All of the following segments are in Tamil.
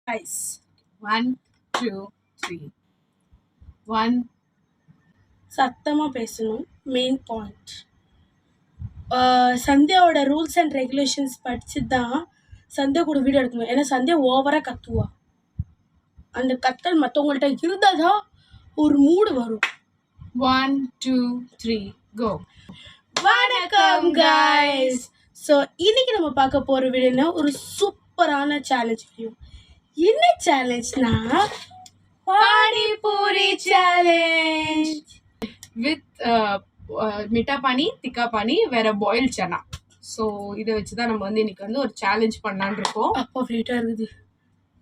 guys. 1 2 3 1 சத்தமா பேசணும். Main point. சந்தியாவோட ரூல்ஸ் அண்ட் ரெகுலேஷன்ஸ் படிச்சு தான் சந்தியா கூட வீடியோ எடுக்கணும். ஏன்னா சந்தியா ஓவராக கத்துவா. அந்த கத்தல் மற்றவங்கள்ட்ட இருந்தால் தான் ஒரு மூடு வரும். 1 2 3 go. வணக்கம் guys. ஸோ இன்னைக்கு நம்ம பார்க்க போகிற வீடியோனா ஒரு சூப்பரான சேலஞ்ச் வீடியோ. என்ன சேலஞ்ச்னா பானிபூரி சேலஞ்ச் வித் மிட்டா பானி, திக்கா பானி, வேற பாயில் சனா. ஸோ இதை வச்சு தான் நம்ம வந்து இன்னைக்கு வந்து ஒரு சேலஞ்ச் பண்ணலான்னு இருக்கோம். அப்போ ஃப்ரீட்டாக இருக்குது.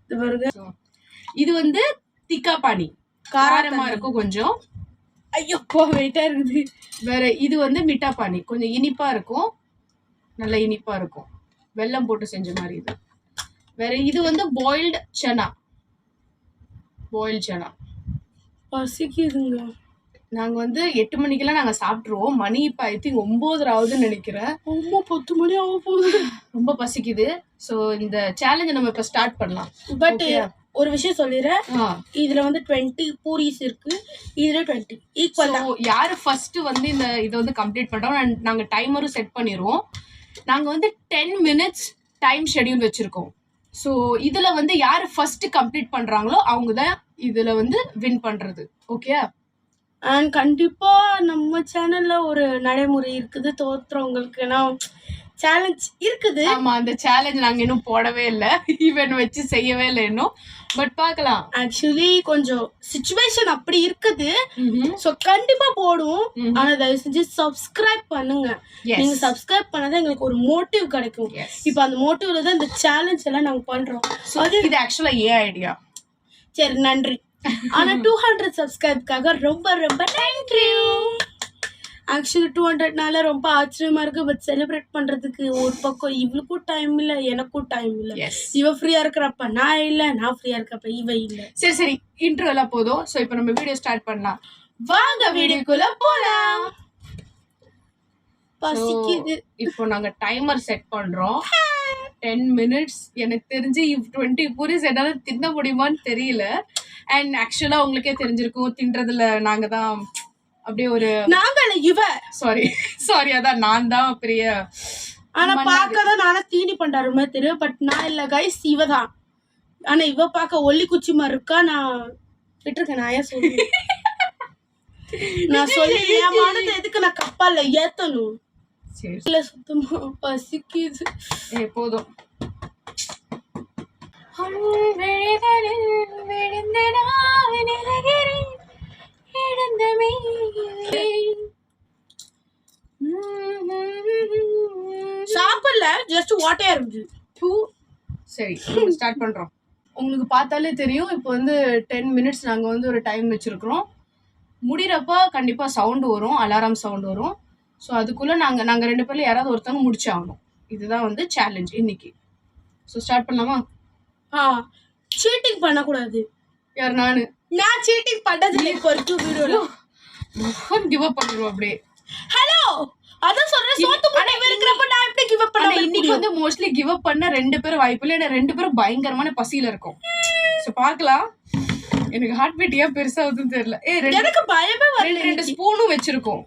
இது பாருங்க, இது வந்து திக்கா பானி, காரமாக இருக்கும் கொஞ்சம். ஐயோ வெயிட்டாக இருக்குது. வேற இது வந்து மிட்டா பானி, கொஞ்சம் இனிப்பாக இருக்கும், நல்ல இனிப்பாக இருக்கும், வெல்லம் போட்டு செஞ்ச மாதிரி. இது வேற இது வந்து பாயில்டு சனா, பாயில் சனா. பசிக்குதுங்க. நாங்கள் வந்து 8 மணிக்கெல்லாம் நாங்கள் சாப்பிட்ருவோம். மணி இப்போ ஐ திங்க் 9 ஆகுதுன்னு நினைக்கிறேன். ரொம்ப 10 மணி ஆக போகுது. ரொம்ப பசிக்குது. ஸோ இந்த சேலஞ்சை நம்ம இப்போ ஸ்டார்ட் பண்ணலாம். பட் ஒரு விஷயம் சொல்லிடுறேன், இதுல வந்து 20 பூரிஸ் இருக்கு, இதுல 20 ஈக்குவல். யாரு ஃபர்ஸ்ட் வந்து இதை வந்து கம்ப்ளீட் பண்றோம், நாங்க டைமரும் செட் பண்ணிடுவோம். நாங்க வந்து 10 minutes டைம் ஷெட்யூல் வச்சிருக்கோம். ஸோ இதுல வந்து யாரு ஃபர்ஸ்ட் கம்ப்ளீட் பண்றாங்களோ அவங்க தான் இதுல வந்து வின் பண்றது. ஓகே. அண்ட் கண்டிப்பா நம்ம சேனல்ல ஒரு நடைமுறை இருக்குது, தோத்துறவங்களுக்கு சேலஞ்ச் இருக்குது. ஆமா, அந்த சேலஞ்ச் நாங்க இன்னும் போடவே இல்லை, ஈவென்ட் வச்சு செய்யவே இல்லை இன்னும். பட் பார்க்கலாம். ஆக்சுவலி கொஞ்சம் சிச்சுவேஷன் அப்படி இருக்குது. ஸோ கண்டிப்பா போடுவோம். ஆனா தயவு செஞ்சு சப்ஸ்கிரைப் பண்ணுங்க. நீங்க சப்ஸ்கிரைப் பண்ணாதான் எங்களுக்கு ஒரு மோட்டிவ் கிடைக்கும். இப்போ அந்த மோட்டிவ்ல தான் இந்த சேலஞ்ச் எல்லாம் நாங்க பண்றோம். இது ஆக்சுவலா ஏன் ஐடியா. சரி, நன்றி. ஆனா 200 சப்ஸ்கிரைப்காக ரொம்ப ரொம்ப நன்றி. ஆக்சுவலி 200னால ரொம்ப ஆச்சரியமா இருக்கு. பட் செலிப்ரேட் பண்றதுக்கு ஒரு பக்கம் இவளுக்கும் டைம் இல்ல, எனக்கும் டைம் இல்ல. இவ ஃப்ரீயா இருக்கிறப்ப நான் இல்ல, நான் ஃப்ரீயா இருக்கப்ப இவ இல்ல. சரி சரி, இன்ட்ரோ எல்லாம் போதும். சோ இப்போ நம்ம வீடியோ ஸ்டார்ட் பண்ணலாம். வாங்க வீடியோக்குள்ள போலாம். பசிக்குது. இப்போ நாங்க டைமர் செட் பண்றோம். 10 minutes. எனக்கு தெரிஞ்சு 20 பூரிஸ் என்னால தின்ன முடியுமான்னு தெரியல. அண்ட் ஆக்சுவலா உங்களுக்கே தெரிஞ்சிருக்கும், தின்றதுல நாங்க தான் அப்படியே ஒரு சாரி அதான் நான் தான் பெரிய. ஆனா பார்க்கதான் நானும் தீனி பண்றாரு மாதிரி தெரியும். பட் நான் இல்ல கைஸ், இவ தான். ஆனா இவ பார்க்க ஒல்லி குச்சி மாதிரி இருக்கா. நான் விட்டுருக்கேன். நான் ஏன் சொல்றேன், நான் சொல்லி எதுக்கு நான் கப்பால ஏத்தணும். இல்ல சுத்தமா பசிக்குது. போதும். சாப்பிடல, ஜஸ்ட் வாட்டர் இருக்கு. சரி, ஸ்டார்ட் பண்றோம். உங்களுக்கு பார்த்தாலே தெரியும், இப்போ வந்து 10 minutes நாங்க வந்து ஒரு டைம் வச்சிருக்கிறோம். முடிகிறப்ப கண்டிப்பா சவுண்ட் வரும், அலாரம் சவுண்ட் வரும். ஸோ அதுக்குள்ள நாங்க 2 பேர்ல யாராவது ஒருத்தவங்க முடிச்சாகணும். இதுதான் வந்து சேலஞ்ச் இன்னைக்கு. ஸோ ஸ்டார்ட் பண்ணலாமா? சீட்டிங் பண்ணக்கூடாது. யார்? நான் சீட்டிங் பண்ணது இல்லை. இப்போ ஒரு வீடியோல கிவ் அப் பண்ணிடுவோம் அப்படியே. ஹலோ, அதான் சொல்றேன், சோத்து முட்டை இருக்கிறப்ப நான் எப்படி கிவ் அப் பண்ண? இன்னைக்கு வந்து மோஸ்ட்லி கிவ் அப் பண்ண 2 பேரும் வாய்ப்பு இல்லை. ஏன்னா 2 பேரும் பயங்கரமான பசியில இருக்கும். ஸோ பார்க்கலாம். எனக்கு ஹார்ட் பீட் ஏன் பெருசாகுதுன்னு தெரியல. எனக்கு பயமே வரல. 2 ஸ்பூனும் வச்சிருக்கோம்.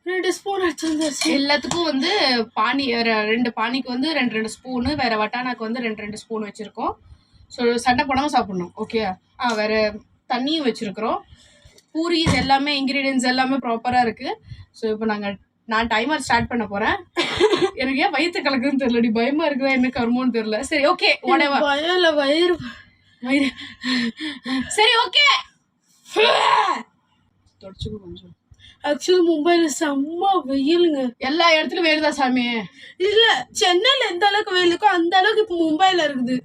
2 ஸ்பூன் வச்சிருந்தேன். எல்லாத்துக்கும் வந்து பானி, 2 பானிக்கு வந்து 2 ஸ்பூனு, வேற வட்டானாக்கு வந்து 2 ஸ்பூன் வச்சிருக்கோம். ஸோ சண்டை போடாமல் சாப்பிடணும். ஓகே. வேற தண்ணியும் வச்சிருக்கிறோம். பூரி எல்லாமே இன்கிரீடியன்ஸ் எல்லாமே ப்ராப்பராக இருக்கு. ஸோ இப்போ நான் டைமர் ஸ்டார்ட் பண்ண போறேன். எனக்கு ஏன் வயிற்று கலக்குதுன்னு தெரியல, பயமா இருக்குதா என்ன கர்மோன்னு தெரியல. சரி ஓகே, வயிறு சரி ஓகே. தொடச்சுக்கோ கொஞ்சம். ஆக்சுவலி மும்பைல செம்ம வெயிலுங்க. எல்லா இடத்துலயும் வெயில் தான் சாமி. இல்ல, சென்னையில எந்த அளவுக்கு வெயில் இருக்கோ அந்த அளவுக்கு இப்ப மும்பைல இருக்குது.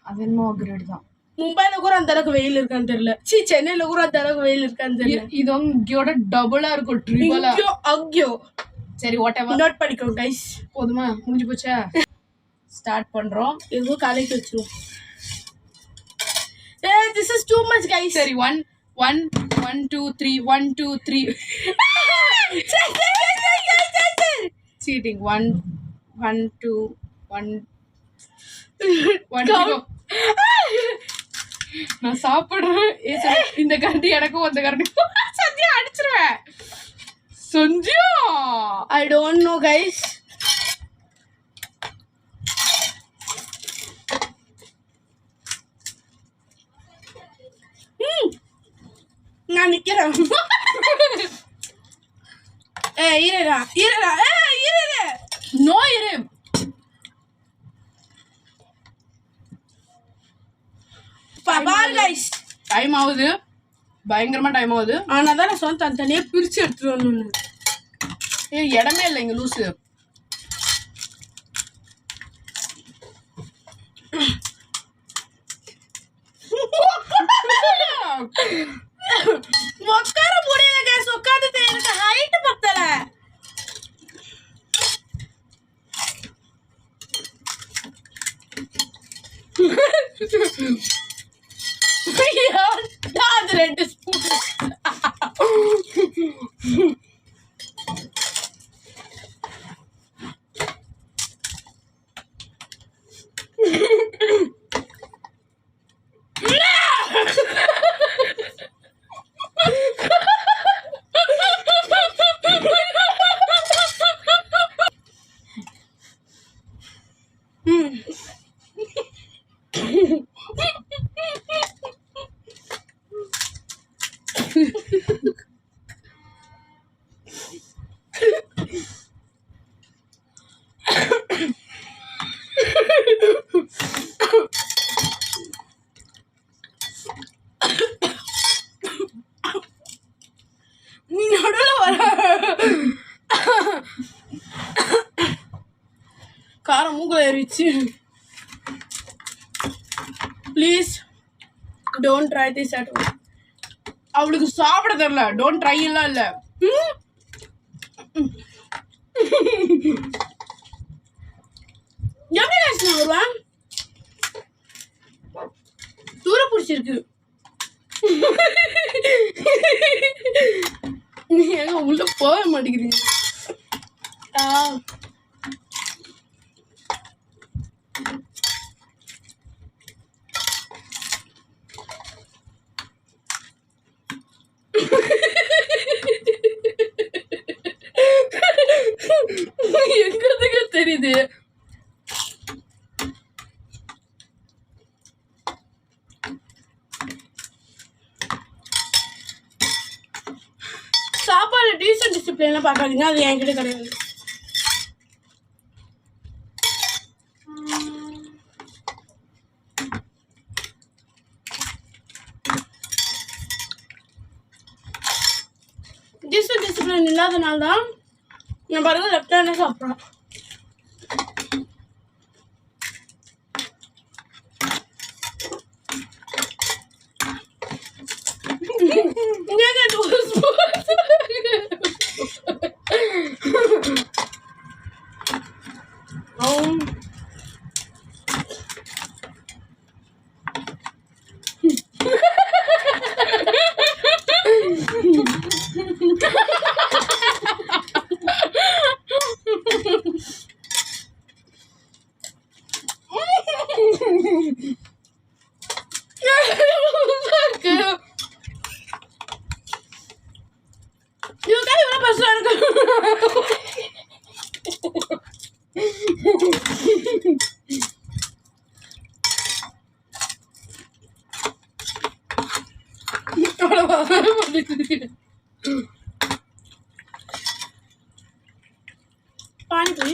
அது என்னமோ கிரேட் தான். மும்பைல கூட அந்த அளவுக்கு வெயில் இருக்கான்னு தெரியல. சென்னையில கூட அந்த அளவுக்கு வெயில் இருக்கான்னு தெரியல. இது இங்கயோட டபுளா இருக்கும், ட்ரிபிளா. அங்கயோ. சரி வாட்டெவர், நோட் பண்ணிக்கோ கைஸ். போதுமா? முடிஞ்சு போச்சா? ஸ்டார்ட் பண்றோம். எதுவும் காலைக்கு வச்சிருவோம். This is too much guys. சரி 1 2 3 1 2 3. Cheating. 1 2 1 நான் சாப்பிடுறேன். இந்த கரண்டி எனக்கும் அந்த கரண்டி Sandhya அடிச்சிருவேன். Sandhya I don't know guys. நான் நிக்கிறேன். இருடா நோ இரு. பாரு guys, டைம் ஆகுது, பயங்கரமா டைம் ஆகுது. ஆனா தான் நான் சொன்ன தனியா பிரிச்சு எடுத்துட்டு வரணும். இடமே இல்லை இங்க லூசு. உட்கார முடியல guys, உட்கார்ந்து எனக்கு ஹைட் பத்தல. அது 2 ஸ்பூன். நீ நடுவுல வர காரம் மூக்குல ஏறிச்சு. Please don't try this at home. அவளுக்கு சாப்பிட தெரியல. டோன்ட் ட்ரை எல்லாம் இல்ல. எப்படி வருவேன்? தூர பிடிச்சிருக்கு. நீ எங்க உள்ள போக மாட்டேங்கிறீங்க. எங்கிறதுக்கு தெரியுது. சாப்பாடு டீசன்ட் டிசிப்ளின்லாம் பார்க்காதீங்க, அது என்கிட்ட கிடையாது. டீசன்ட் டிசிப்ளின் இல்லாதனால தான் நான் பாருங்க லெஃப்ட் ஹேண்டே சாப்பிட்றேன். பானிபூரி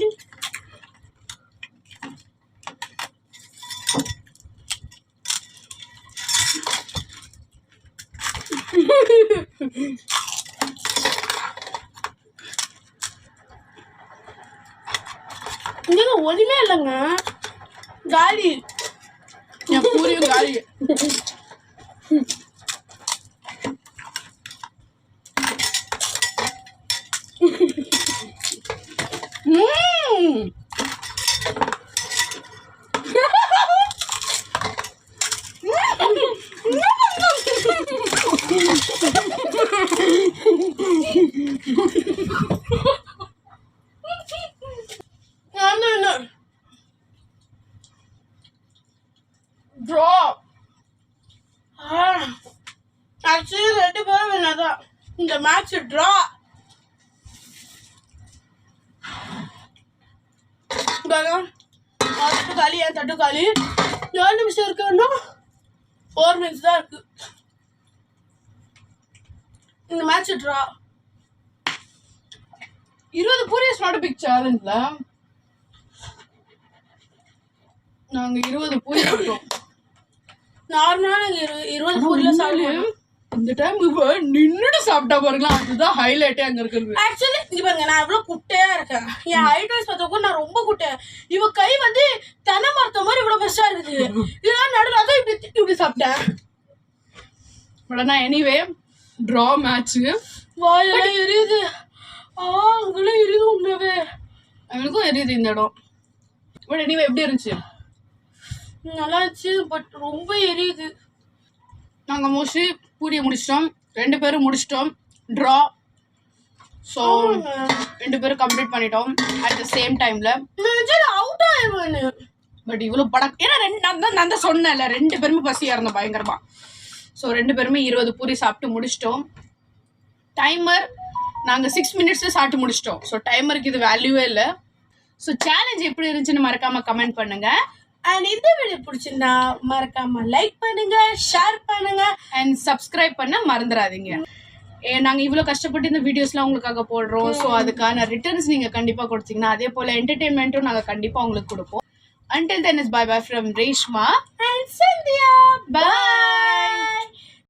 இங்க ஒண்ணுமே இல்லைங்க, காலி. என் பூரியும் காலி. ட்ரா. ஆக்சுவலி 2 பேரும் வேணாதான் இந்த மேட்ச் ட்ரா. தட்டு காலி, என் தட்டு காலி. 4 நிமிஷம் இருக்குன்னா 4 மினிட்ஸ் தான் இருக்கு. இந்த match draw. 20 puri is not a big challenge ல. நாங்க 20 பூரி சாப்பிட்டோம். நார்மலா நாங்க 20 பூரில சாப்பிடுவோம். இந்த டைம் நின்னுட்டு சாப்பிட்டா பாருங்களா, அதுதான் ஹைலைட்டே அங்க இருக்குது. ஆக்சுவலி இங்க பாருங்க, நான் எவ்வளவு குட்டையா இருக்கேன். என் ஹைட் வைஸ் பார்த்தா நான் ரொம்ப குட்டையா. இவ கை வந்து தென்னை மரத்த மாதிரி இவ்வளவு பெருசா இருக்குது. இதெல்லாம் நடுவில் அதான் இப்படி சாப்பிட்டேன். உடனே எனிவே ட்ரா மேட்ச். வாயெல்லாம் எரியுது. அங்கெல்லாம் எரியுது உண்மையாவே. எனக்கும் எரியுது இந்த இடம். பட் எனிவே எப்படி இருந்துச்சு? நல்லா இருந்துச்சு, பட் ரொம்ப எரியுது. நாங்க மோஸ்ட்லி பூரியை முடிச்சிட்டோம். 2 பேரும் முடிச்சிட்டோம். ட்ரா. ஸோ 2 பேரும் கம்ப்ளீட் பண்ணிட்டோம் அட் த சேம் டைம்ல. அவுட் ஆயிடுவேன். பட் இவ்வளோ படம் ஏன்னா நான் தான் சொன்னேன்ல, 2 பேருமே பசியாக இருந்தோம் பயங்கரமா. ஸோ 2 பேருமே 20 பூரி சாப்பிட்டு முடிச்சிட்டோம். டைமர் நாங்கள் 6 மினிட்ஸில் சாப்பிட்டு முடிச்சிட்டோம். ஸோ டைமருக்கு இது வேல்யூவே இல்லை. ஸோ சேலஞ்ச் எப்படி இருந்துச்சுன்னு மறக்காம கமெண்ட் பண்ணுங்க. அண்ட் இந்த வீடியோ பிடிச்சிருந்தா மறக்காம லைக் பண்ணுங்க, ஷேர் பண்ணுங்க அண்ட் சப்ஸ்கிரைப் பண்ண மறந்துடாதீங்க. நாங்கள் இவ்வளோ கஷ்டப்பட்டு இந்த வீடியோஸ்லாம் உங்களுக்காக போடுறோம். ஸோ அதுக்கான ரிட்டர்ன்ஸ் நீங்கள் கண்டிப்பாக கொடுத்தீங்கன்னா அதே போல் என்டர்டெயின்மெண்ட்டும் நாங்கள் கண்டிப்பாக உங்களுக்கு கொடுப்போம். Until then, it's bye bye from Reshma and Sandhya. Bye.